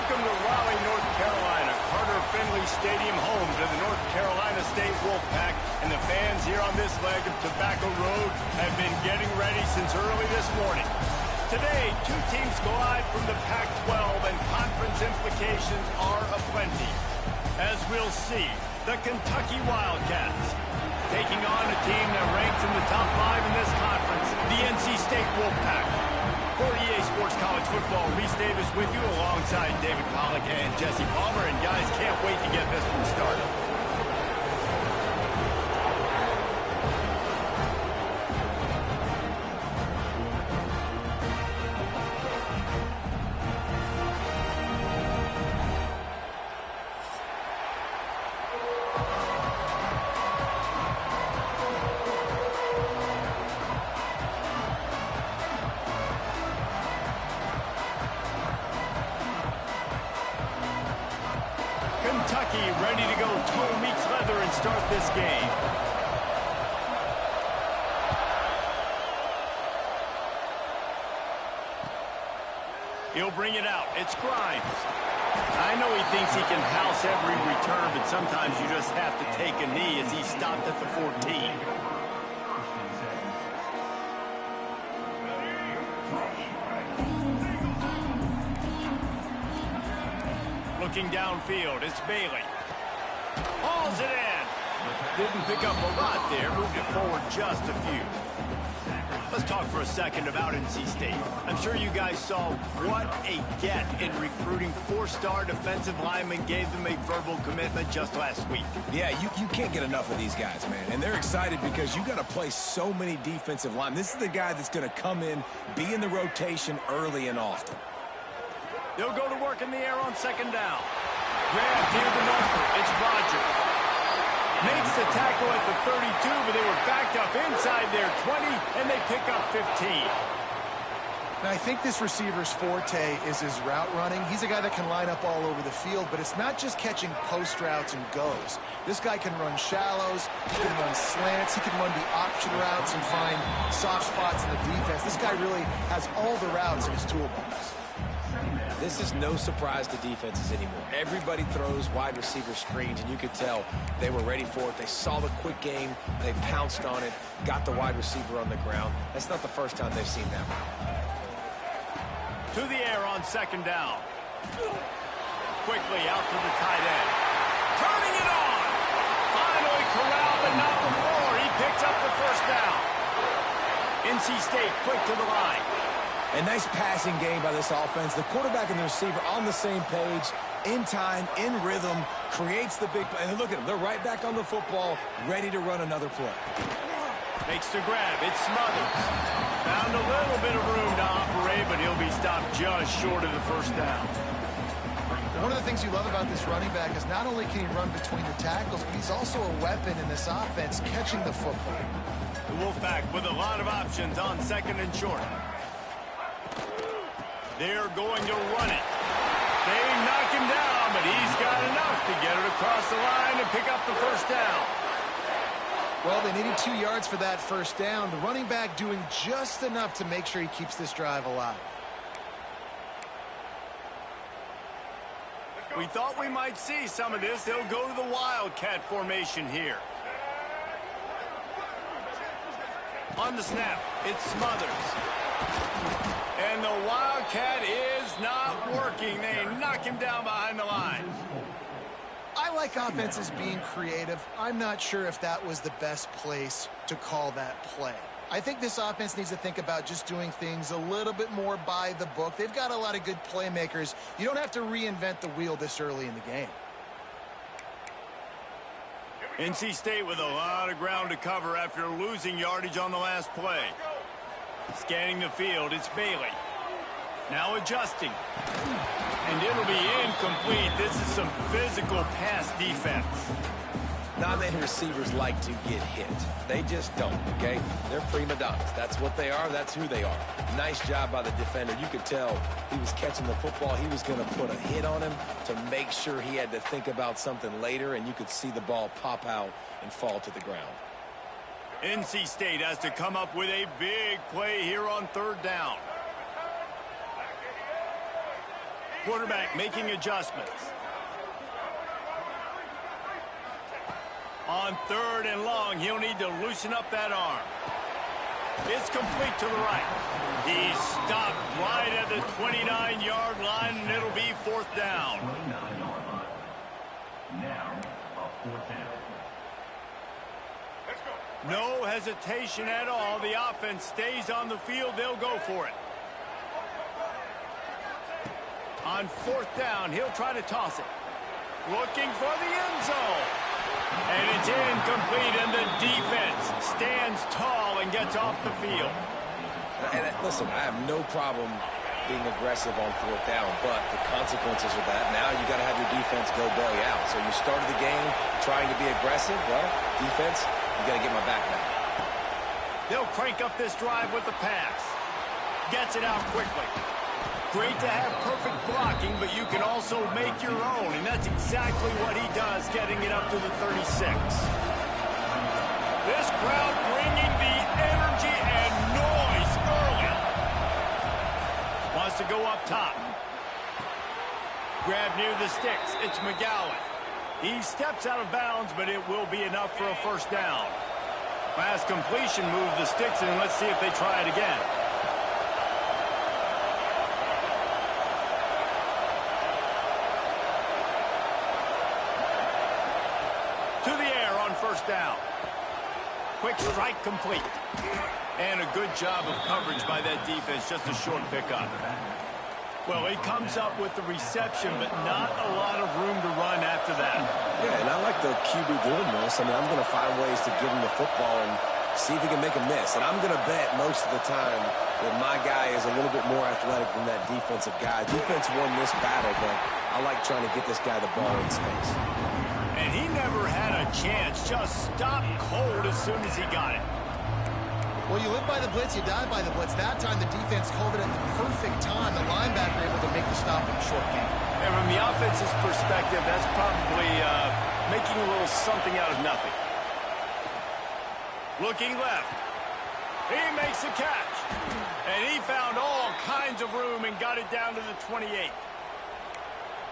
Welcome to Raleigh, North Carolina. Carter Finley Stadium, home to the North Carolina State Wolfpack. And the fans here on this leg of Tobacco Road have been getting ready since early this morning. Today, two teams collide from the Pac-12, and conference implications are aplenty. As we'll see, the Kentucky Wildcats taking on a team that ranks in the top 5 in this conference, the NC State Wolfpack. For EA Sports College Football, Reese Davis with you alongside David Pollack and Jesse Palmer. And guys, can't wait to get this one started. Kentucky ready to go toe meets leather and start this game. He'll bring it out. It's Grimes. I know he thinks he can house every return, but sometimes you just have to take a knee as he stopped at the 14. Looking downfield, it's Bailey. Hauls it in. Didn't pick up a lot there, moved it forward just a few. Let's talk for a second about NC State. I'm sure you guys saw what a get in recruiting. 4-star defensive linemen gave them a verbal commitment just last week. Yeah, you can't get enough of these guys, man. And they're excited because you got to play so many defensive linemen. This is the guy that's going to come in, be in the rotation early and often. They'll go to work in the air on second down. Grabbed near the number. It's Rogers. Makes the tackle at the 32, but they were backed up inside their 20, and they pick up 15. Now, I think this receiver's forte is his route running. He's a guy that can line up all over the field, but it's not just catching post routes and goes. This guy can run shallows, he can run slants, he can run the option routes and find soft spots in the defense. This guy really has all the routes in his toolbox. This is no surprise to defenses anymore. Everybody throws wide receiver screens, and you could tell they were ready for it. They saw the quick game. They pounced on it, got the wide receiver on the ground. That's not the first time they've seen that. To the air on second down. Quickly out to the tight end. Turning it on. Finally corralled, but not before. He picks up the first down. NC State quick to the line. A nice passing game by this offense. The quarterback and the receiver on the same page, in time, in rhythm, creates the big play. And look at them. They're right back on the football, ready to run another play. Makes the grab. It's Smothers. Found a little bit of room to operate, but he'll be stopped just short of the first down. One of the things you love about this running back is not only can he run between the tackles, but he's also a weapon in this offense, catching the football. The Wolfpack with a lot of options on second and short. They're going to run it. They knock him down, but he's got enough to get it across the line and pick up the first down. Well, they needed 2 yards for that first down. The running back doing just enough to make sure he keeps this drive alive. We thought we might see some of this. They'll go to the Wildcat formation here. On the snap, it's Smothers. And the Wildcat is not working. They knock him down behind the line. I like offenses being creative. I'm not sure if that was the best place to call that play. I think this offense needs to think about just doing things a little bit more by the book. They've got a lot of good playmakers. You don't have to reinvent the wheel this early in the game. NC State with a lot of ground to cover after losing yardage on the last play. Scanning the field, it's Bailey. Now adjusting. And it'll be incomplete. This is some physical pass defense. Not many receivers like to get hit. They just don't, okay? They're prima donnas. That's what they are. That's who they are. Nice job by the defender. You could tell he was catching the football. He was going to put a hit on him to make sure he had to think about something later, and you could see the ball pop out and fall to the ground. NC State has to come up with a big play here on third down. quarterback making adjustments. On 3rd and long, he'll need to loosen up that arm. It's complete to the right. He's stopped right at the 29-yard line, and it'll be 4th down. Now, a 4th down. No hesitation at all. The offense stays on the field. They'll go for it. On 4th down, he'll try to toss it. Looking for the end zone. And it's incomplete, and the defense stands tall and gets off the field. And listen, I have no problem being aggressive on 4th down, but the consequences of that, now you got to have your defense go belly out. So you started the game trying to be aggressive. Well, defense, you got to get my back now. They'll crank up this drive with the pass. Gets it out quickly. Great to have perfect blocking, but you can also make your own, and that's exactly what he does, getting it up to the 36. This crowd bringing the energy and noise early. Wants to go up top. Grab near the sticks. It's McGowan. He steps out of bounds, but it will be enough for a 1st down. Pass completion, move the sticks, and let's see if they try it again. To the air on 1st down. Quick strike complete. And a good job of coverage by that defense. Just a short pickup. Well, he comes up with the reception, but not a lot of room to run after that. Yeah, and I like the QB doing this. I mean, I'm going to find ways to give him the football and see if he can make a miss. And I'm going to bet most of the time that my guy is a little bit more athletic than that defensive guy. Defense won this battle, but I like trying to get this guy the ball in space. And he never had a chance. Just stopped cold as soon as he got it. Well, you live by the blitz, you die by the blitz. That time the defense called it at the perfect time. The linebacker able to make the stop in a short game. And from the offense's perspective, that's probably making a little something out of nothing. Looking left. He makes a catch. And he found all kinds of room and got it down to the 28.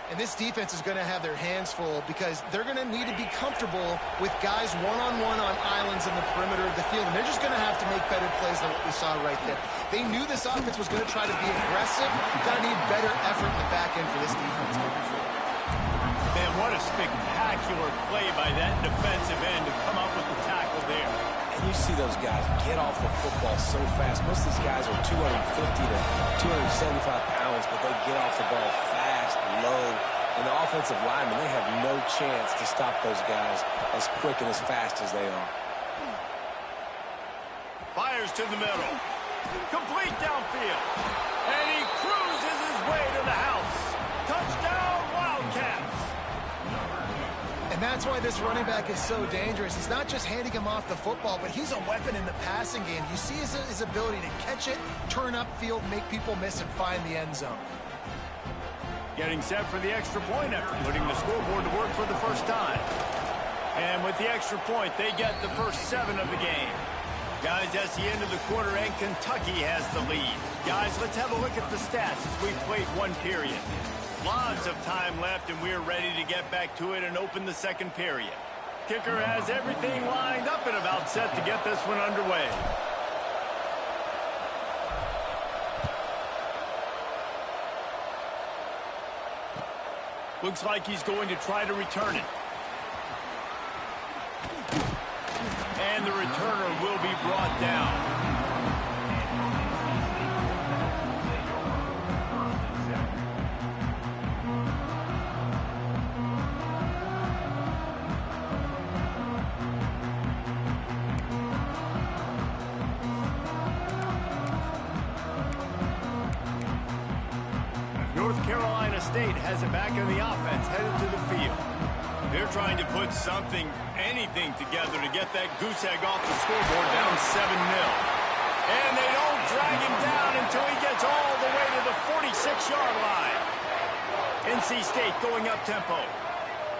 And this defense is going to have their hands full because they're going to need to be comfortable with guys one-on-one on islands in the perimeter of the field. And they're just going to have to make better plays than what we saw right there. They knew this offense was going to try to be aggressive. Got to need better effort in the back end for this defense moving forward. Man, what a spectacular play by that defensive end to come up with the tackle there. And you see those guys get off the football so fast. Most of these guys are 250 to 275 pounds, but they get off the ball fast, low. And the offensive linemen, they have no chance to stop those guys as quick and as fast as they are. Fires to the middle. Complete downfield. And he cruises his way to the house. Touchdown, Wildcats. And that's why this running back is so dangerous. He's not just handing him off the football, but he's a weapon in the passing game. You see his ability to catch it, turn upfield, make people miss, and find the end zone. Getting set for the extra point after putting the scoreboard to work for the first time. And with the extra point, they get the first 7 of the game. Guys, that's the end of the quarter, and Kentucky has the lead. Guys, let's have a look at the stats as we've played 1 period. Lots of time left, and we're ready to get back to it and open the 2nd period. Kicker has everything lined up and about set to get this one underway. Looks like he's going to try to return it. And the returner will be brought down. North Carolina State has it back in the offense, headed to the field. They're trying to put something, anything together to get that goose egg off the scoreboard down 7-0. And they don't drag him down until he gets all the way to the 46-yard line. NC State going up tempo.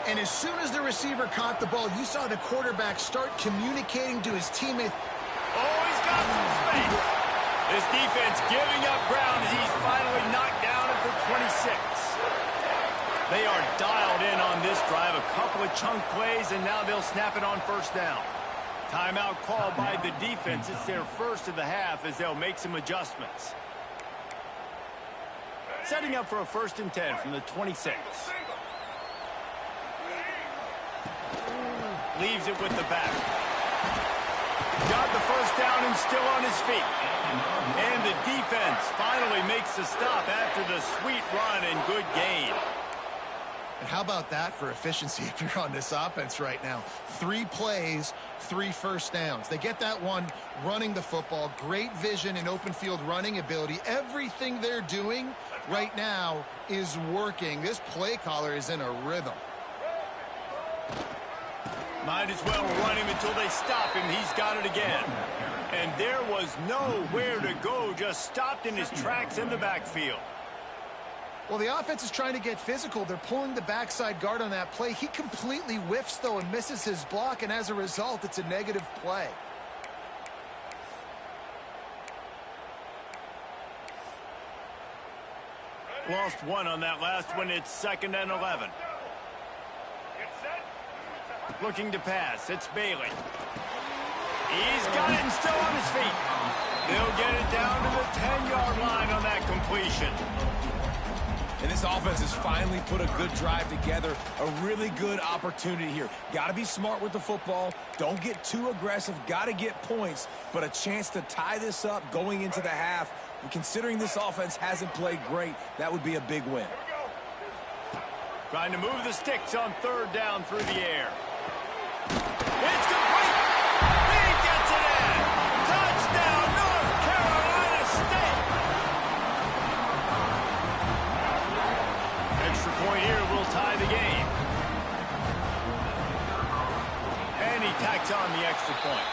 And as soon as the receiver caught the ball, you saw the quarterback start communicating to his teammate. Oh, he's got some space. This defense giving up ground as he's finally knocked down at the 26. drive, a couple of chunk plays, and now they'll snap it on first down. Timeout called by the defense. It's their first of the half as they'll make some adjustments. Setting up for a 1st and 10 from the 26. Leaves it with the back. Got the first down and still on his feet. And the defense finally makes the stop after the sweet run and good gain. And how about that for efficiency if you're on this offense right now? 3 plays, 3 first downs. They get that one running the football, great vision and open field running ability. Everything they're doing right now is working. This play caller is in a rhythm. Might as well run him until they stop him. He's got it again. And there was nowhere to go, just stopped in his tracks in the backfield. Well, the offense is trying to get physical. They're pulling the backside guard on that play. He completely whiffs, though, and misses his block, and as a result, it's a negative play. Lost one on that last one. It's 2nd and 11. Looking to pass. It's Bailey. He's got it and still on his feet. They'll get it down to the 10-yard line on that completion. And this offense has finally put a good drive together. A really good opportunity here. Got to be smart with the football. Don't get too aggressive. Got to get points. But a chance to tie this up going into the half. And considering this offense hasn't played great, that would be a big win. Trying to move the sticks on 3rd down through the air. It's complete. He gets it in. Touchdown, North Carolina State. Extra point here will tie the game. And he tacks on the extra point.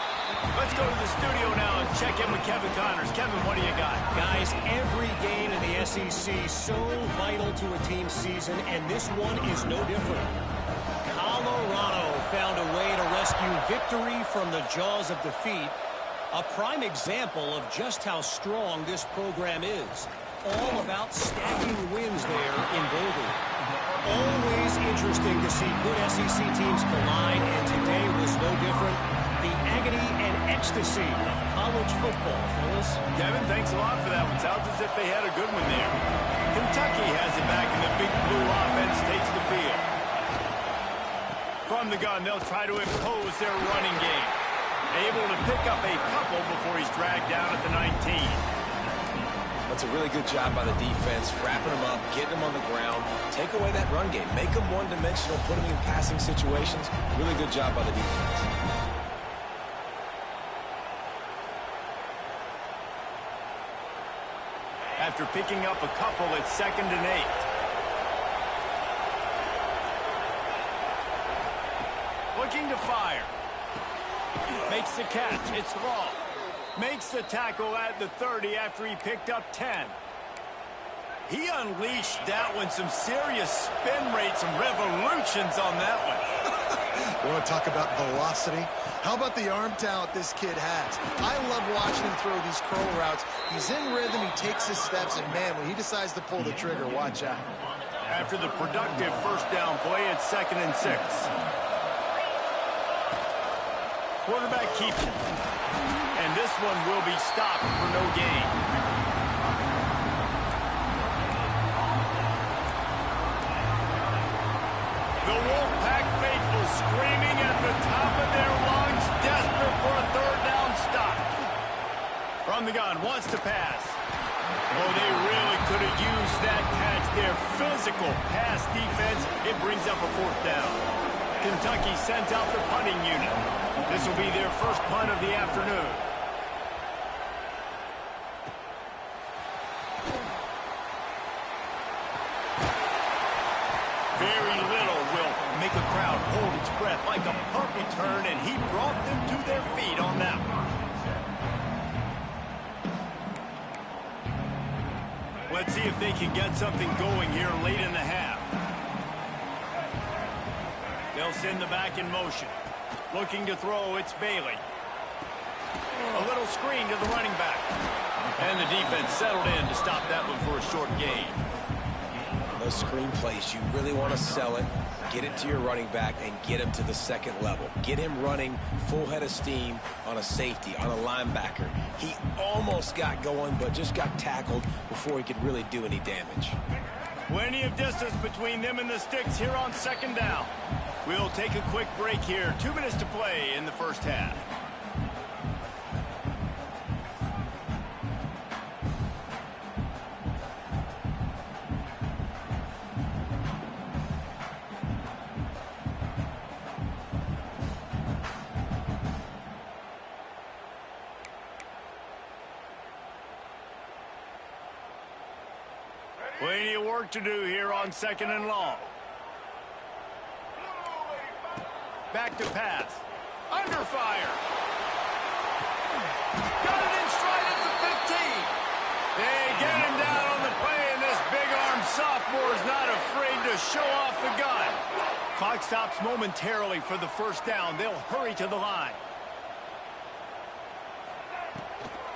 Let's go to the studio now and check in with Kevin Connors. Kevin, what do you got? Guys, every game in the SEC so vital to a team's season, and this one is no different. Colorado found a way to rescue victory from the jaws of defeat. A prime example of just how strong this program is. All about stacking wins there in Boulder. Always interesting to see good SEC teams collide, and today was no different. The agony and ecstasy of college football, fellas. Kevin, thanks a lot for that one. Sounds as if they had a good one there. Kentucky has it back, and the Big Blue offense takes the field. From the gun, they'll try to impose their running game. Able to pick up a couple before he's dragged down at the 19. That's a really good job by the defense, wrapping them up, getting them on the ground, take away that run game, make them one-dimensional, put them in passing situations. Really good job by the defense. After picking up a couple, it's 2nd and 8. Looking to fire. Makes the catch. It's Thrall. Makes the tackle at the 30 after he picked up 10. He unleashed that one. Some serious spin rates, some revolutions on that one. You want to talk about velocity? How about the arm talent this kid has? I love watching him throw these curl routes. He's in rhythm, he takes his steps, and man, when he decides to pull the trigger, watch out. After the productive 1st down play, it's 2nd and 6. Quarterback keeps it. And this one will be stopped for no gain. The Wolfpack faithful screaming at the top of their lungs, desperate for a 3rd down stop. From the gun, wants to pass. Oh, they really could have used that catch. Their physical pass defense, it brings up a 4th down. Kentucky sent out the punting unit. This will be their first punt of the afternoon. Very little will make a crowd hold its breath like a punt return, and he brought them to their feet on that one. Let's see if they can get something going here late in the half. They'll send the back in motion. Looking to throw, it's Bailey. A little screen to the running back. And the defense settled in to stop that one for a short gain. those screen plays, you really want to sell it, get it to your running back, and get him to the second level. Get him running full head of steam on a safety, on a linebacker. He almost got going, but just got tackled before he could really do any damage. Plenty of distance between them and the sticks here on second down. We'll take a quick break here. 2 minutes to play in the first half. Plenty of work to do here on second and long. Back to pass. Under fire. Got it in stride at the 15. They get him down on the play, and this big-armed sophomore is not afraid to show off the gun. Clock stops momentarily for the first down. They'll hurry to the line.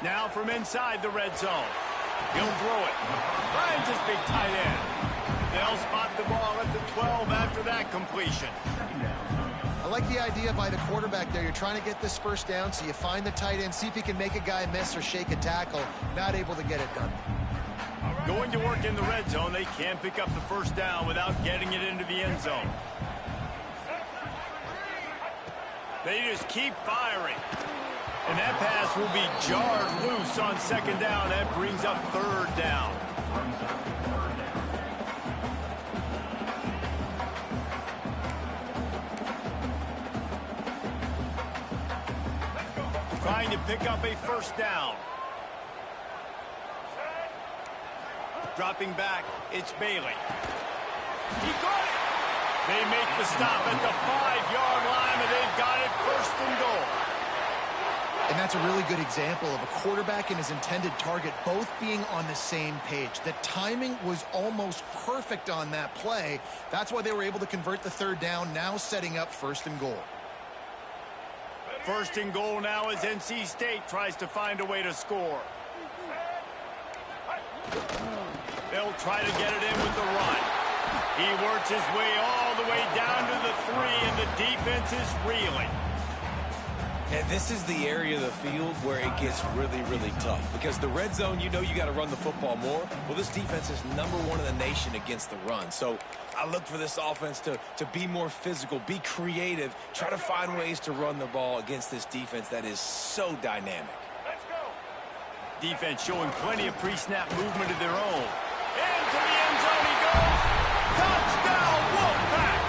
Now from inside the red zone. He'll throw it. Finds his big tight end. They'll spot the ball at the 12 after that completion. I like the idea by the quarterback there. You're trying to get this first down, so you find the tight end, see if he can make a guy miss or shake a tackle. Not able to get it done. Going to work in the red zone. They can't pick up the first down without getting it into the end zone. They just keep firing. And that pass will be jarred loose on second down. That brings up third down. Trying to pick up a first down. Dropping back, it's Bailey. He got it! They make the stop at the 5-yard line, and they've got it first and goal. And that's a really good example of a quarterback and his intended target both being on the same page. The timing was almost perfect on that play. That's why they were able to convert the third down, now setting up first and goal. First and goal now as NC State tries to find a way to score. They'll try to get it in with the run. He works his way all the way down to the 3, and the defense is reeling. And this is the area of the field where it gets really, really tough. Because the red zone, you know you got to run the football more. Well, this defense is #1 in the nation against the run. So I look for this offense to be more physical, be creative, try to find ways to run the ball against this defense that is so dynamic. Let's go. Defense showing plenty of pre-snap movement of their own. Into the end zone he goes. Touchdown, Wolfpack!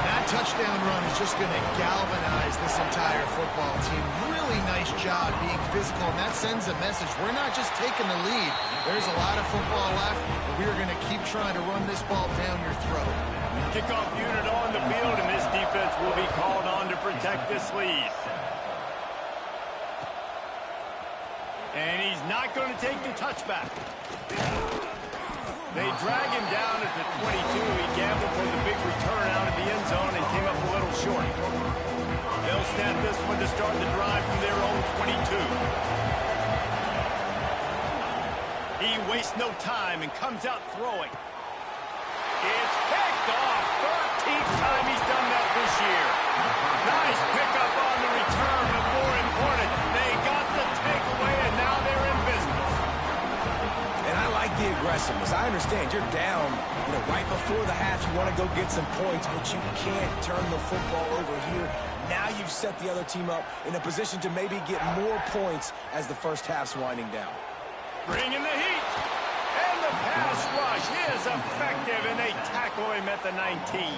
That touchdown run is just going to galvanize this entire football team. Really nice job being physical, and that sends a message. We're not just taking the lead. There's a lot of football left, but we're going to keep trying to run this ball down your throat. Kickoff unit on the field, and this defense will be called on to protect this lead. And he's not going to take the touchback. They drag him down at the 22. He gambled for the big return out of the end zone and came up a little short. They'll snap this one to start the drive from their own 22. He wastes no time and comes out throwing. It's picked off. 13th time he's done that this year. Nice pickup on the return, but more important, they got the takeaway, and now they're in business. And I like the aggressiveness. I understand you're down, right before the half. You want to go get some points, but you can't turn the football over here. Now you've set the other team up in a position to maybe get more points as the first half's winding down. Bringing the heat. And the pass rush is effective, and they tackle him at the 19.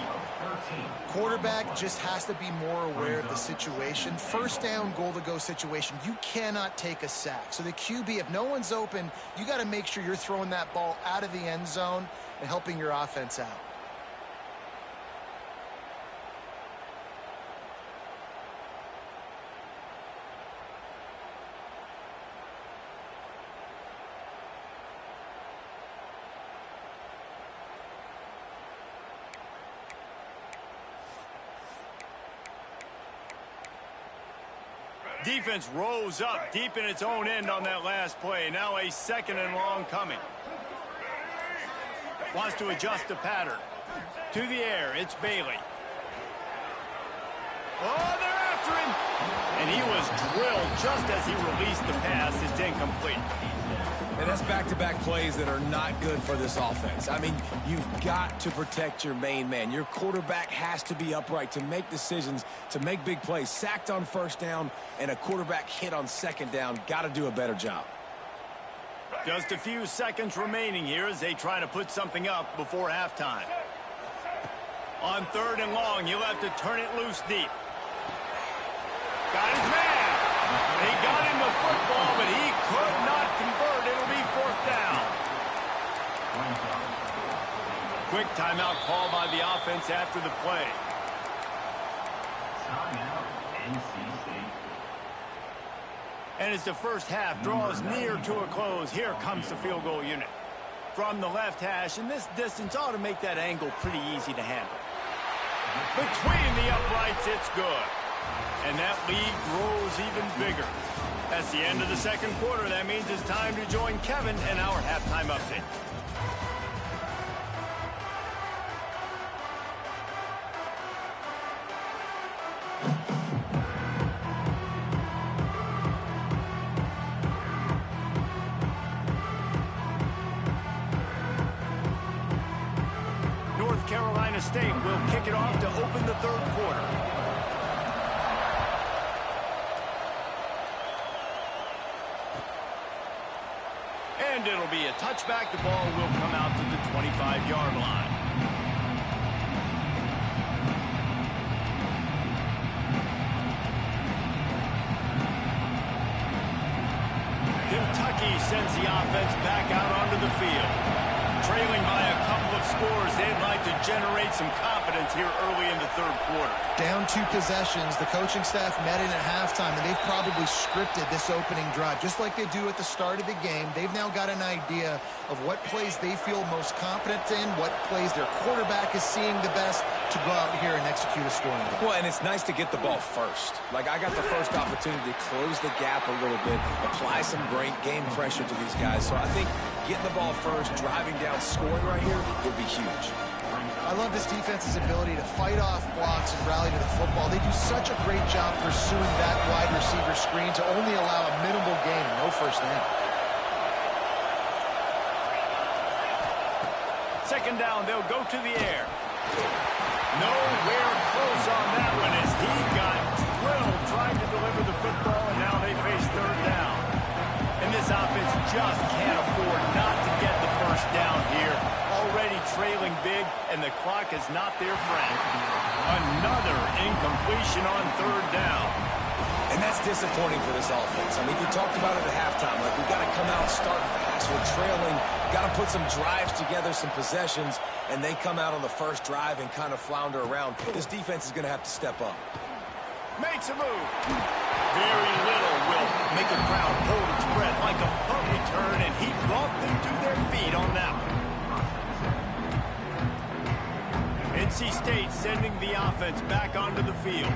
Quarterback just has to be more aware of the situation. First down, goal-to-go situation. You cannot take a sack. So the QB, if no one's open, you got to make sure you're throwing that ball out of the end zone and helping your offense out. Defense rose up deep in its own end on that last play. Now a second and long coming. Wants to adjust the pattern. To the air, it's Bailey. Oh, they're after him. And he was drilled just as he released the pass. It's incomplete. And that's back-to-back plays that are not good for this offense. I mean, you've got to protect your main man. Your quarterback has to be upright to make decisions, to make big plays. Sacked on first down and a quarterback hit on second down. Got to do a better job. Just a few seconds remaining here as they try to put something up before halftime. On 3rd and long, he'll have to turn it loose deep. Got his man. He got him the football, but he could not convert. It'll be 4th down. Quick timeout call by the offense after the play. Timeout, NC State. And as the first half draws near to a close, here comes the field goal unit. From the left hash, and this distance ought to make that angle pretty easy to handle. Between the uprights, it's good. And that lead grows even bigger. That's the end of the second quarter. That means it's time to join Kevin and our halftime update. North Carolina State will kick it off to open the 3rd quarter. And it'll be a touchback. The ball will come out to the 25-yard line. Kentucky sends the offense back out onto the field. Trailing by a couple of scores, they'd like to generate some confidence here early in the 3rd quarter. Down 2 possessions, the coaching staff met in at halftime, and they've probably scripted this opening drive. Just like they do at the start of the game, they've now got an idea of what plays they feel most confident in, what plays their quarterback is seeing the best to go out here and execute a scoring drive. Well, and it's nice to get the ball first. Like, I got the first opportunity to close the gap a little bit, apply some great game pressure to these guys. So I think getting the ball first, driving down, scoring right here would be huge. I love this defense's ability to fight off blocks and rally to the football. They do such a great job pursuing that wide receiver screen to only allow a minimal gain and no first down. 2nd down, they'll go to the air. Nowhere close on that one as he got drilled trying to deliver the football, and now they face 3rd down. And this offense just can't afford not to get the first down here. Already trailing big, and the clock is not their friend. Another incompletion on 3rd down. And that's disappointing for this offense. I mean, you talked about it at halftime. Like, we've got to come out, start fast. We're trailing. Got to put some drives together, some possessions, and they come out on the first drive and kind of flounder around. This defense is going to have to step up. Makes a move. Very little will make a crowd hold its breath like a punt return, and he brought them to their feet on that one. NC State sending the offense back onto the field.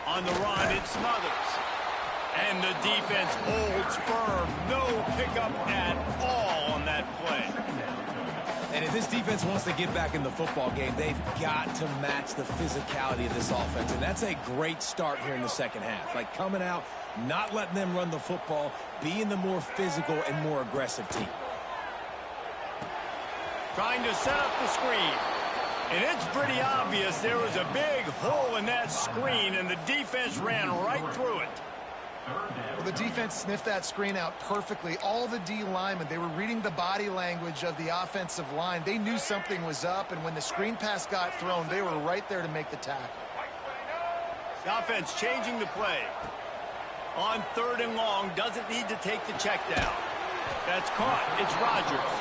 On the run, it Smothers. And the defense holds firm. No pickup at all on that play. And if this defense wants to get back in the football game, they've got to match the physicality of this offense. And that's a great start here in the second half. Like, coming out, not letting them run the football, being the more physical and more aggressive team. Trying to set up the screen. And it's pretty obvious there was a big hole in that screen, and the defense ran right through it. Well, the defense sniffed that screen out perfectly. All the D linemen, they were reading the body language of the offensive line. They knew something was up, and when the screen pass got thrown, they were right there to make the tackle. The offense changing the play. On 3rd and long, doesn't need to take the check down. That's caught. It's Rodgers.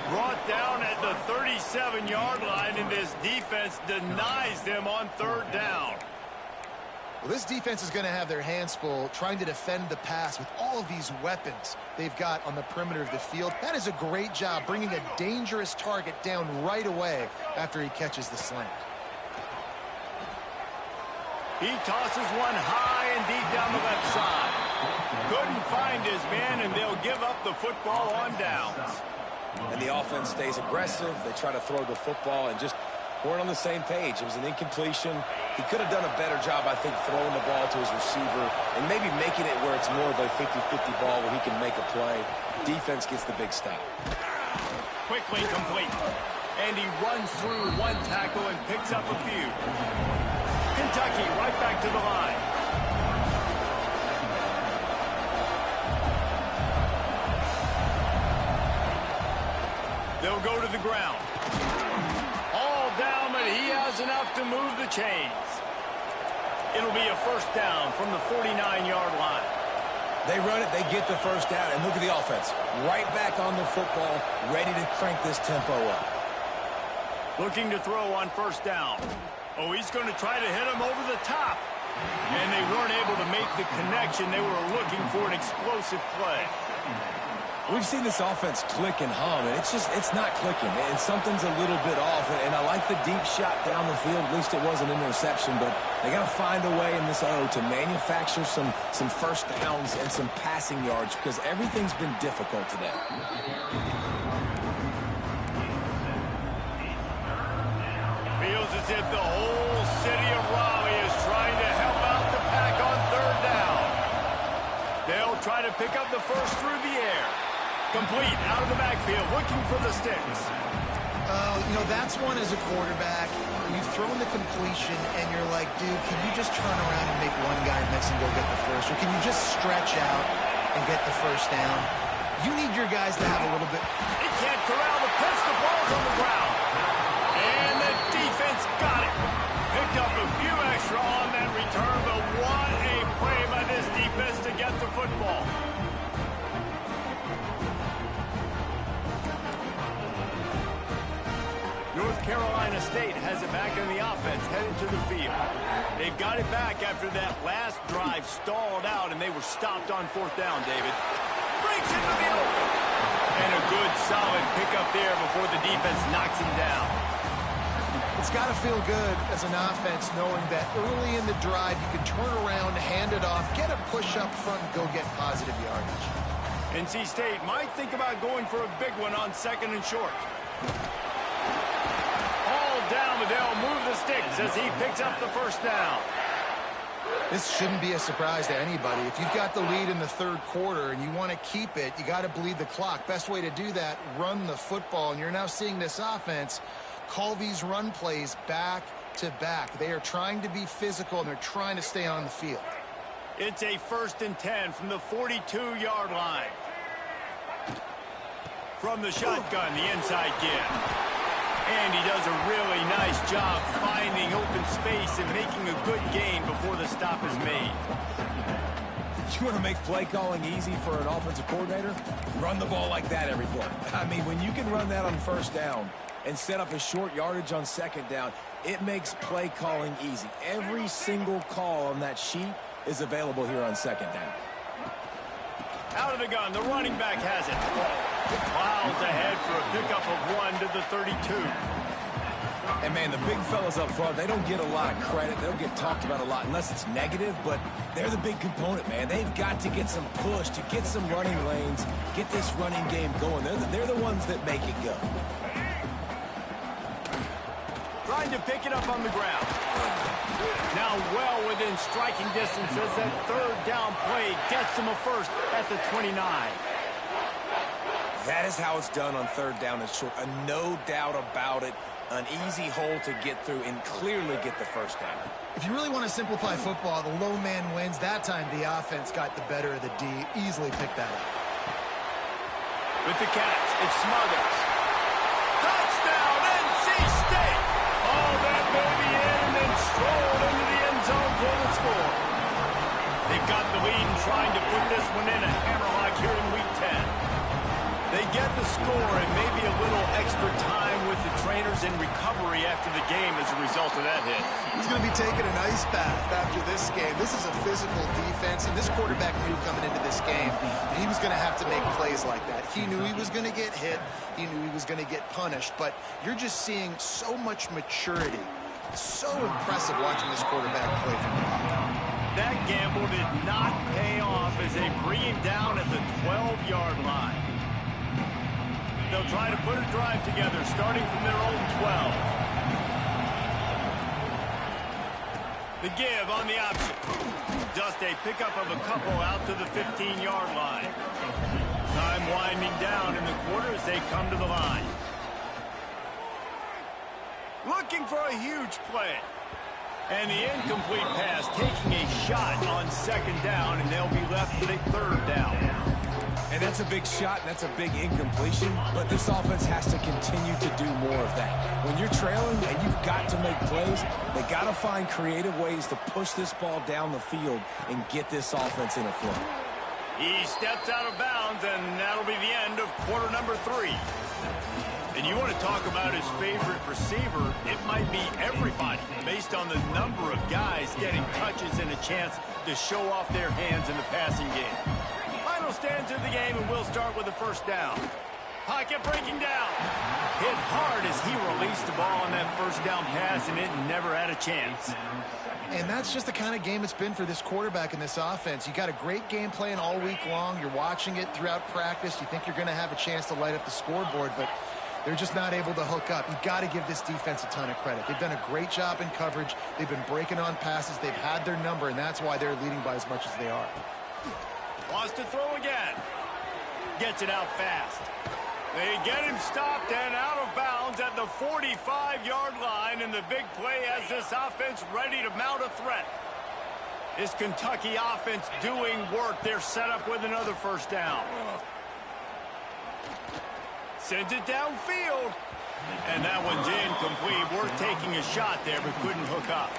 Brought down at the 37-yard line, and this defense denies them on 3rd down. Well, this defense is going to have their hands full trying to defend the pass with all of these weapons they've got on the perimeter of the field. That is a great job bringing a dangerous target down right away after he catches the slant. He tosses one high and deep down the left side. Good couldn't find his man, and they'll give up the football on downs. And the offense stays aggressive. They try to throw the football and just weren't on the same page. It was an incompletion. He could have done a better job, I think, throwing the ball to his receiver and maybe making it where it's more of a 50-50 ball where he can make a play. Defense gets the big stop. Quickly complete. And he runs through one tackle and picks up a few. Kentucky right back to the line. They'll go to the ground. All down, but he has enough to move the chains. It'll be a first down from the 49-yard line. They run it, they get the first down, and look at the offense. Right back on the football, ready to crank this tempo up. Looking to throw on first down. Oh, he's going to try to hit him over the top. And they weren't able to make the connection. They were looking for an explosive play. We've seen this offense click and hum, and it's not clicking, and something's a little bit off. And I like the deep shot down the field. At least it wasn't an interception, but they got to find a way in this O to manufacture some first downs and some passing yards because everything's been difficult today. Feels as if the whole city of Raleigh is trying to help out the Pack on third down. They'll try to pick up the first through the air. Complete out of the backfield, looking for the sticks. You know, that's one as a quarterback. You've thrown the completion, and you're like, dude, can you just turn around and make one guy miss and go get the first? Or can you just stretch out and get the first down? You need your guys to have a little bit. He can't corral the pitch. The ball's on the ground. And the defense got it. Picked up a few extra on that return, but what a play by this defense to get the football. North Carolina State has it back in the offense, heading to the field. They've got it back after that last drive stalled out, and they were stopped on fourth down, David. Breaks into the open. And a good, solid pickup there before the defense knocks him down. It's got to feel good as an offense knowing that early in the drive you can turn around, hand it off, get a push up front, and go get positive yardage. NC State might think about going for a big one on second and short. Down, but they'll move the sticks as he picks up the first down. This shouldn't be a surprise to anybody. If you've got the lead in the third quarter and you want to keep it, you got to bleed the clock. Best way to do that, run the football. And you're now seeing this offense call these run plays back to back. They are trying to be physical, and they're trying to stay on the field. It's a 1st and 10 from the 42-yard line. From the shotgun, the inside give. And he does a really nice job finding open space and making a good gain before the stop is made. You want to make play calling easy for an offensive coordinator? Run the ball like that every play. I mean, when you can run that on first down and set up a short yardage on second down, it makes play calling easy. Every single call on that sheet is available here on second down. Out of the gun, the running back has it. Plows ahead for a pickup of 1 to the 32. And, man, the big fellas up front, they don't get a lot of credit. They don't get talked about a lot unless it's negative, but they're the big component, man. They've got to get some push, to get some running lanes, get this running game going. They're the ones that make it go. Trying to pick it up on the ground. Now well within striking distance as that third down play gets him a first at the 29. That is how it's done on third down and short. No doubt about it. An easy hole to get through and clearly get the first down. If you really want to simplify football, the low man wins. That time the offense got the better of the D. Easily picked that up. With the catch, it's Smothers. Touchdown, NC State! Oh, that baby in and then strolled into the end zone for the score. They've got the lead and trying to put this one in a hammerlock here in Week 10. They get the score and maybe a little extra time with the trainers in recovery after the game as a result of that hit. He's going to be taking an ice bath after this game. This is a physical defense, and this quarterback knew coming into this game that he was going to have to make plays like that. He knew he was going to get hit. He knew he was going to get punished, but you're just seeing so much maturity. So impressive watching this quarterback play from the ball. That gamble did not pay off as they bring him down at the 12-yard line. They'll try to put a drive together starting from their own 12. The give on the option. Just a pickup of a couple out to the 15-yard line. Time winding down in the quarter as they come to the line. Looking for a huge play. And the incomplete pass taking a shot on second down, and they'll be left with a third down. And that's a big shot, and that's a big incompletion, but this offense has to continue to do more of that. When you're trailing and you've got to make plays, they got to find creative ways to push this ball down the field and get this offense in a flow. He steps out of bounds, and that'll be the end of quarter number 3. And you want to talk about his favorite receiver, it might be everybody, based on the number of guys getting touches and a chance to show off their hands in the passing game. Final stands of the game, and we'll start with the first down. Pocket breaking down. Hit hard as he released the ball on that first down pass, and it never had a chance. And that's just the kind of game it's been for this quarterback in this offense. You got a great game plan all week long. You're watching it throughout practice. You think you're going to have a chance to light up the scoreboard, but they're just not able to hook up. You've got to give this defense a ton of credit. They've done a great job in coverage. They've been breaking on passes. They've had their number, and that's why they're leading by as much as they are. Wants to throw again. Gets it out fast. They get him stopped and out of bounds at the 45-yard line, and the big play has this offense ready to mount a threat. This Kentucky offense doing work. They're set up with another first down. Sends it downfield. And that one's incomplete. Worth taking a shot there, but couldn't hook up.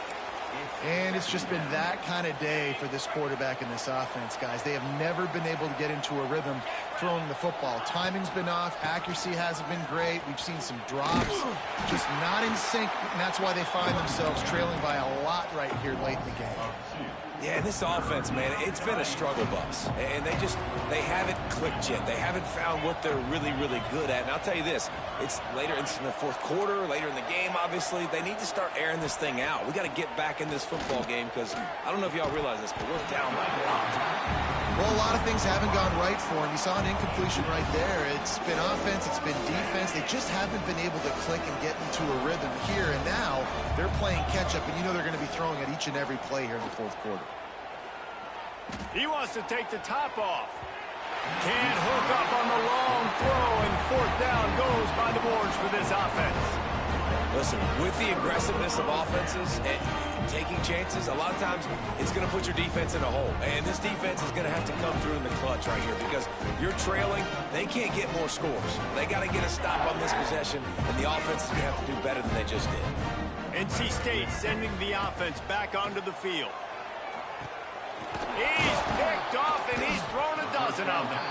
And it's just been that kind of day for this quarterback in this offense, guys. They have never been able to get into a rhythm throwing the football. Timing's been off. Accuracy hasn't been great. We've seen some drops, just not in sync, and that's why they find themselves trailing by a lot right here late in the game. Yeah, this offense, man, it's been a struggle bus. And they haven't clicked yet. They haven't found what they're really, really good at. And I'll tell you this, it's in the fourth quarter, later in the game, obviously. They need to start airing this thing out. We got to get back in this football game because I don't know if y'all realize this, but we're down by a lot. Well, a lot of things haven't gone right for him. You saw an incompletion right there. It's been offense, it's been defense. They just haven't been able to click and get into a rhythm here. And now they're playing catch-up, and you know they're going to be throwing at each and every play here in the fourth quarter. He wants to take the top off. Can't hook up on the long throw, and fourth down goes by the boards for this offense. Listen, with the aggressiveness of offenses and taking chances, a lot of times it's going to put your defense in a hole. And this defense is going to have to come through in the clutch right here because you're trailing. They can't get more scores. They got to get a stop on this possession, and the offense is going to have to do better than they just did. NC State sending the offense back onto the field. He's picked off, and he's thrown a dozen of them.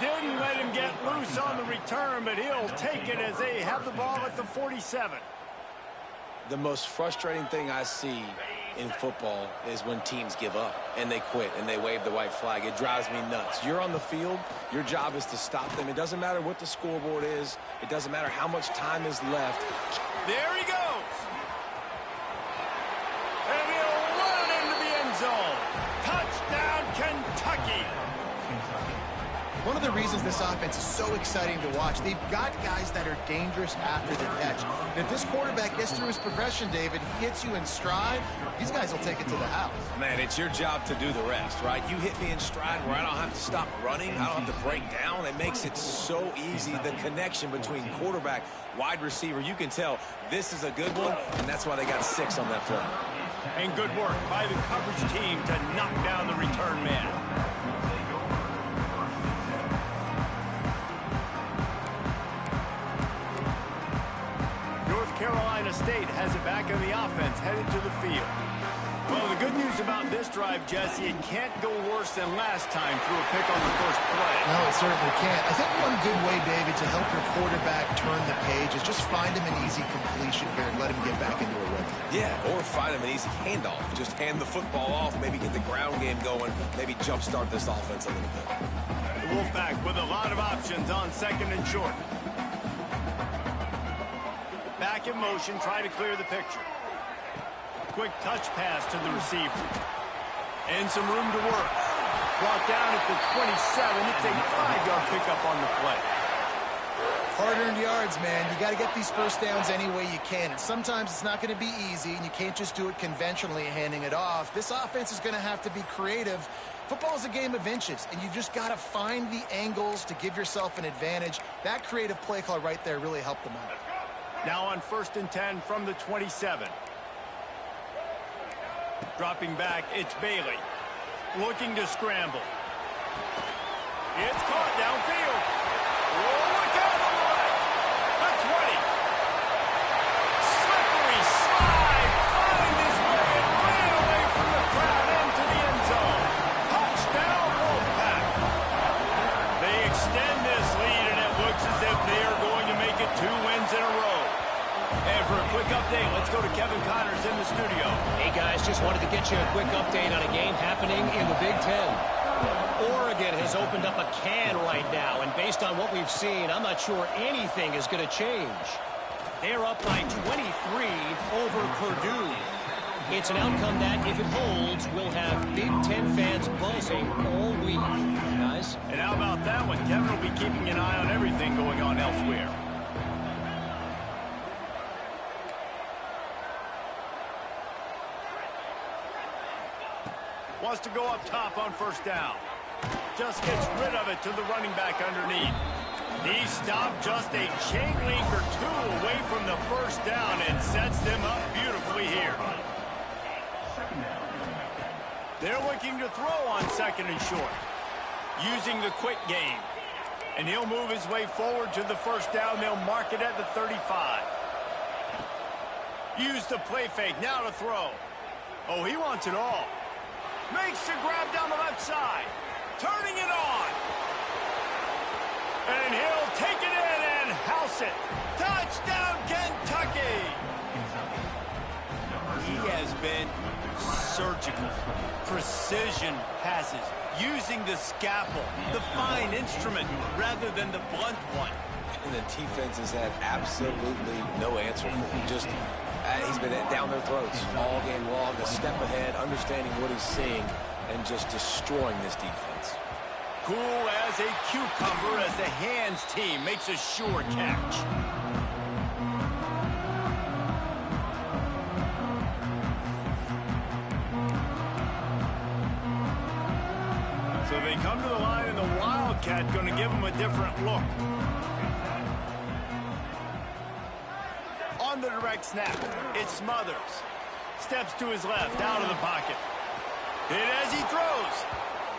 Didn't let him get loose on the return, but he'll take it as they have the ball at the 47. The most frustrating thing I see in football is when teams give up and they quit and they wave the white flag. It drives me nuts. You're on the field. Your job is to stop them. It doesn't matter what the scoreboard is. It doesn't matter how much time is left. There he goes. And he'll run into the end zone. Touchdown, Kentucky. One of the reasons this offense is so exciting to watch, they've got guys that are dangerous after the catch. And if this quarterback gets through his progression, David, he hits you in stride, these guys will take it to the house. Man, it's your job to do the rest, right? You hit me in stride where I don't have to stop running. I don't have to break down. It makes it so easy. The connection between quarterback, wide receiver, you can tell this is a good one, and that's why they got 6 on that play. And good work by the coverage team to knock down the return man. North Carolina State has it back in the offense, headed to the field. Well, the good news about this drive, Jesse, it can't go worse than last time through a pick on the first play. No, it certainly can't. I think one good way, David, to help your quarterback turn the page is just find him an easy completion here and let him get back into a rhythm. Yeah, or find him an easy handoff. Just hand the football off, maybe get the ground game going, maybe jumpstart this offense a little bit. The Wolfpack with a lot of options on second and short. Back in motion, try to clear the picture. Quick touch pass to the receiver. And some room to work. Brought down at the 27. It's a 5-yard pickup on the play. Hard-earned yards, man. You got to get these first downs any way you can. And sometimes it's not going to be easy, and you can't just do it conventionally handing it off. This offense is going to have to be creative. Football is a game of inches, and you've just got to find the angles to give yourself an advantage. That creative play call right there really helped them out. Now on 1st and 10 from the 27. Dropping back, it's Bailey. Looking to scramble. It's caught downfield. Oh, look out on the right. The 20. Slippery slide. Find his way and ran away from the crowd into the end zone. Touchdown, Wolfpack. They extend this lead, and it looks as if they are going to make it 2 wins in a row. And for a quick update, let's go to Kevin Connors in the studio. Hey, guys, just wanted to get you a quick update on a game happening in the Big Ten. Oregon has opened up a can right now, and based on what we've seen, I'm not sure anything is going to change. They're up by 23 over Purdue. It's an outcome that, if it holds, will have Big Ten fans buzzing all week. Guys? And how about that one? Kevin will be keeping an eye on everything going on elsewhere. Wants to go up top on 1st down. Just gets rid of it to the running back underneath. He stopped just a chain link or 2 away from the 1st down and sets them up beautifully here. They're looking to throw on 2nd and short. Using the quick game. And he'll move his way forward to the 1st down. They'll mark it at the 35. Use the play fake. Now to throw. Oh, he wants it all. Makes the grab down the left side. Turning it on. And he'll take it in and house it. Touchdown, Kentucky. He has been surgical. Precision passes. Using the scalpel, the fine instrument, rather than the blunt one. And the defense has had absolutely no answer for him. Just, he's been down their throats all game long, a step ahead, understanding what he's seeing, and just destroying this defense. Cool as a cucumber as the hands team makes a sure catch. So they come to the line, and the Wildcat going to give them a different look. On the direct snap, it's Smothers. Steps to his left, out of the pocket. Hit as he throws.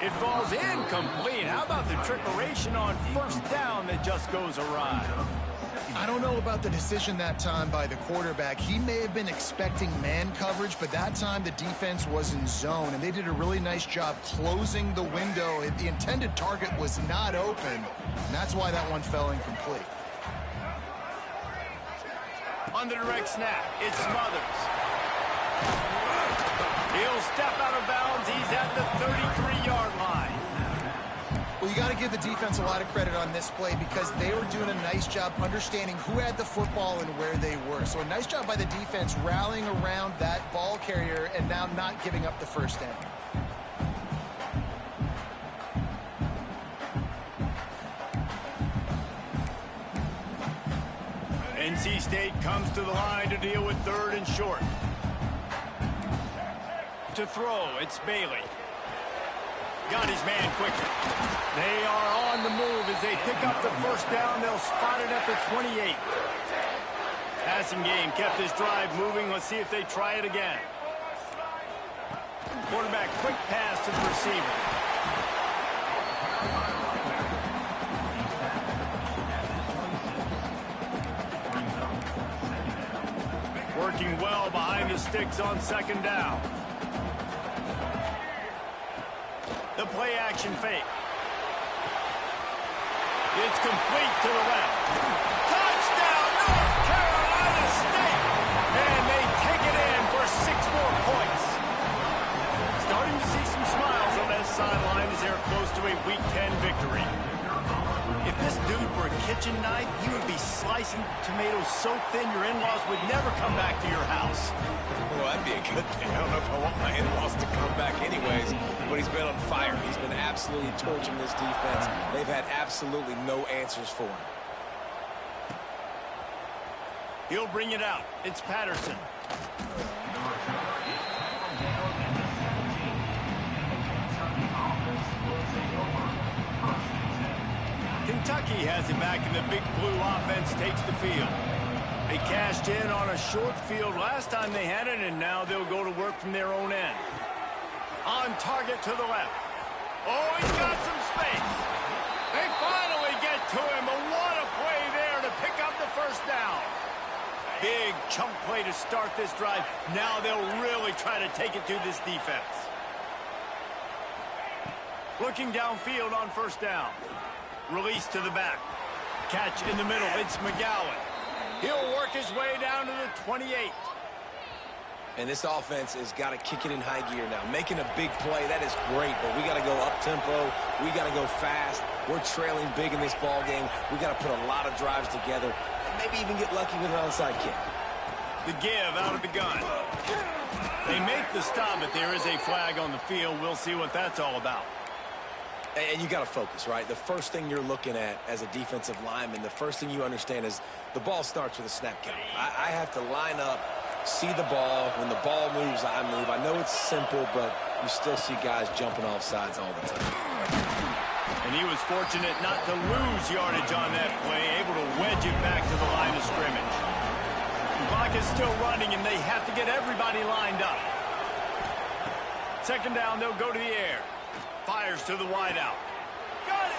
It falls incomplete. How about the trickeration on 1st down that just goes awry? I don't know about the decision that time by the quarterback. He may have been expecting man coverage, but that time the defense was in zone, and they did a really nice job closing the window. The intended target was not open, and that's why that one fell incomplete. On the direct snap, it's Smothers. He'll step out of bounds. He's at the 33-yard line. Well, you got to give the defense a lot of credit on this play because they were doing a nice job understanding who had the football and where they were. So a nice job by the defense rallying around that ball carrier and now not giving up the 1st down. NC State comes to the line to deal with 3rd and short. To throw, it's Bailey. Got his man quicker. They are on the move as they pick up the 1st down. They'll spot it at the 28. Passing game kept his drive moving. Let's see if they try it again. Quarterback, quick pass to the receiver. Working well behind the sticks on 2nd down. The play action fake. It's complete to the left. Touchdown, North Carolina State! And they take it in for 6 more points. Starting to see some smiles on that sideline as they're close to a Week 10 victory. If this dude were kitchen knife, you would be slicing tomatoes so thin your in-laws would never come back to your house. Well, that'd be a good thing. I don't know if I want my in-laws to come back anyways, but he's been on fire. He's been absolutely torching this defense. They've had absolutely no answers for him. He'll bring it out. It's Patterson. Kentucky has it back, and the Big Blue offense takes the field. They cashed in on a short field last time they had it, and now they'll go to work from their own end. On target to the left. Oh, he's got some space. They finally get to him, but what a play there to pick up the first down. Big chunk play to start this drive. Now they'll really try to take it to this defense. Looking downfield on first down. Release to the back. Catch in the middle. It's McGowan. He'll work his way down to the 28. And this offense has got to kick it in high gear now. Making a big play, that is great, but we got to go up-tempo. We got to go fast. We're trailing big in this ball game. We got to put a lot of drives together and maybe even get lucky with an onside kick. The give out of the gun. They make the stop, but there is a flag on the field. We'll see what that's all about. And you got to focus, right? The first thing you're looking at as a defensive lineman, the first thing you understand is the ball starts with a snap count. I have to line up, see the ball. When the ball moves, I move. I know it's simple, but you still see guys jumping off sides all the time. And he was fortunate not to lose yardage on that play, able to wedge it back to the line of scrimmage. The clock is still running, and they have to get everybody lined up. Second down, they'll go to the air. Fires to the wideout. Got it!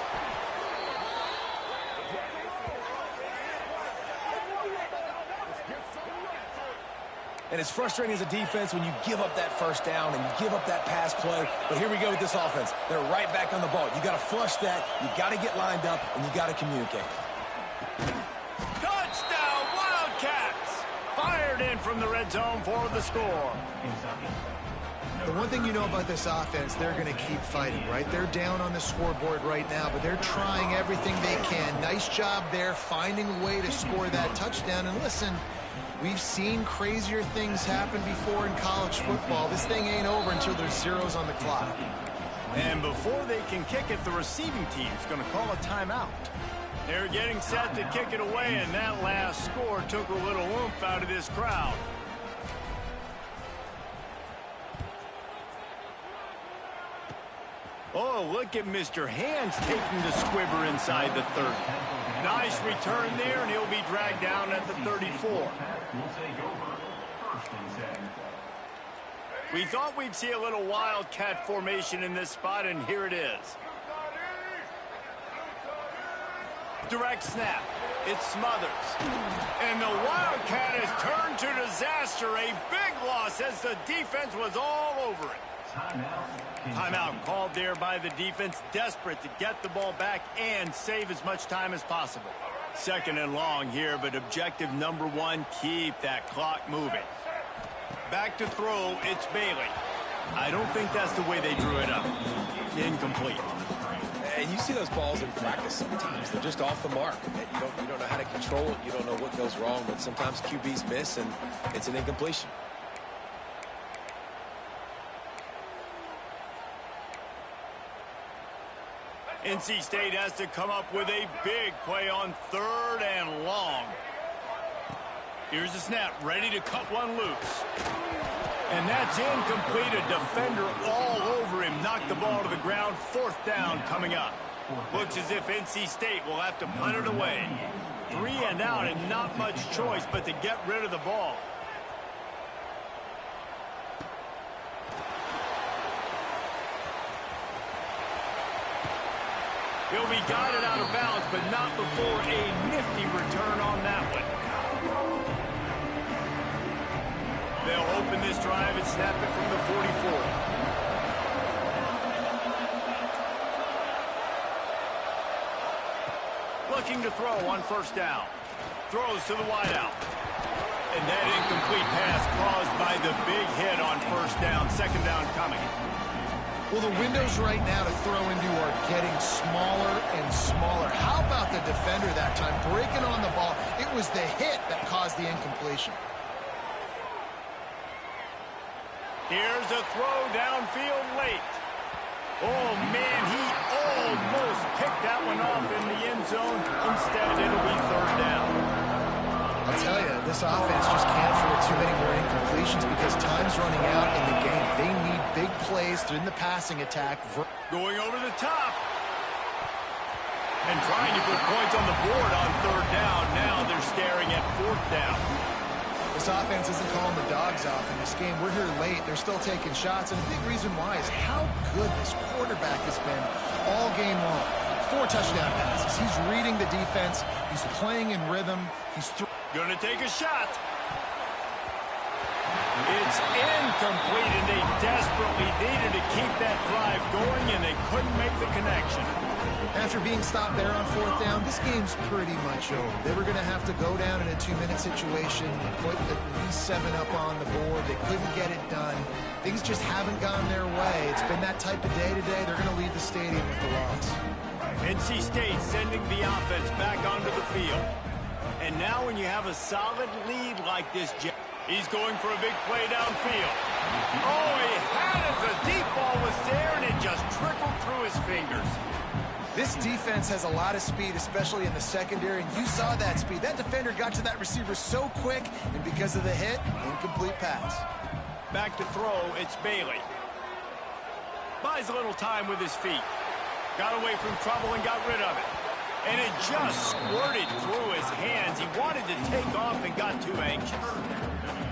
And it's frustrating as a defense when you give up that first down and you give up that pass play. But here we go with this offense. They're right back on the ball. You got to flush that. You got to get lined up, and you got to communicate. Touchdown, Wildcats! Fired in from the red zone for the score. The one thing you know about this offense, they're going to keep fighting, right? They're down on the scoreboard right now, but they're trying everything they can. Nice job there, finding a way to score that touchdown. And listen, we've seen crazier things happen before in college football. This thing ain't over until there's zeros on the clock. And before they can kick it, the receiving team's going to call a timeout. They're getting set to kick it away, and that last score took a little oomph out of this crowd. Oh, look at Mr. Hands taking the squibber inside the 30. Nice return there, and he'll be dragged down at the 34. We thought we'd see a little Wildcat formation in this spot, and here it is. Direct snap. It smothers. And the Wildcat has turned to disaster. A big loss as the defense was all over it. Timeout called there by the defense, desperate to get the ball back and save as much time as possible. Second and long here, but objective number one, keep that clock moving. Back to throw, it's Bailey. I don't think that's the way they drew it up. Incomplete. And you see those balls in practice sometimes. They're just off the mark. You don't know how to control it. You don't know what goes wrong, but sometimes QBs miss, and it's an incompletion. NC State has to come up with a big play on third and long. Here's the snap, ready to cut one loose. And that's incomplete. A defender all over him. Knocked the ball to the ground. Fourth down coming up. Looks as if NC State will have to punt it away. 3 and out and not much choice but to get rid of the ball. He'll be guided out of bounds, but not before a nifty return on that one. They'll open this drive and snap it from the 44. Looking to throw on first down. Throws to the wideout. And that incomplete pass caused by the big hit on first down. Second down coming. Well, the windows right now to throw into are getting smaller and smaller. How about the defender that time breaking on the ball? It was the hit that caused the incompletion. Here's a throw downfield late. Oh, man, he almost picked that one off in the end zone. Instead, it'll be third down. I tell you, this offense just can't afford too many more incompletions because time's running out in the game. They need big plays in the passing attack. Going over the top. And trying to put points on the board on third down. Now they're staring at fourth down. This offense isn't calling the dogs off in this game. We're here late. They're still taking shots. And a big reason why is how good this quarterback has been all game long. 4 touchdown passes. He's reading the defense. He's playing in rhythm. He's going to take a shot. It's incomplete, and they desperately needed to keep that drive going, and they couldn't make the connection. After being stopped there on fourth down, this game's pretty much over. They were going to have to go down in a 2-minute situation, put at least 7 up on the board. They couldn't get it done. Things just haven't gone their way. It's been that type of day today. They're going to leave the stadium with the loss. NC State sending the offense back onto the field. And now when you have a solid lead like this, he's going for a big play downfield. Oh, he had it. The deep ball was there, and it just trickled through his fingers. This defense has a lot of speed, especially in the secondary, and you saw that speed. That defender got to that receiver so quick, and because of the hit, incomplete pass. Back to throw, it's Bailey. Buys a little time with his feet. Got away from trouble and got rid of it. And it just squirted through his hands. He wanted to take off and got too anxious.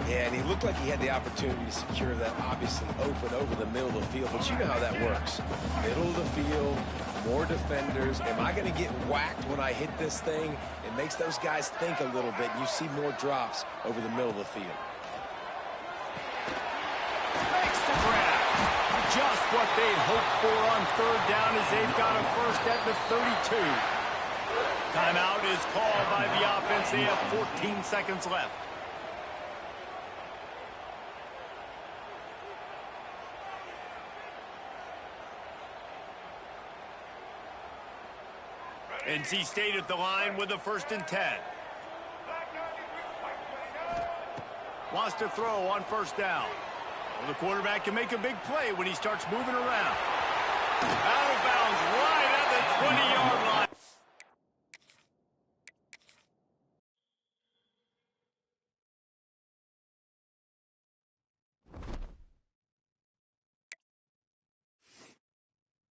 Yeah, and he looked like he had the opportunity to secure that obviously open over the middle of the field, but you know how that works. Middle of the field, more defenders. Am I going to get whacked when I hit this thing? It makes those guys think a little bit. You see more drops over the middle of the field. Makes the grab. Just what they'd hoped for on third down as they've got a first at the 32. Timeout is called by the offense. They have 14 seconds left. NC State at the line with a 1st and 10. Wants to throw on 1st down. Well, the quarterback can make a big play when he starts moving around. Out of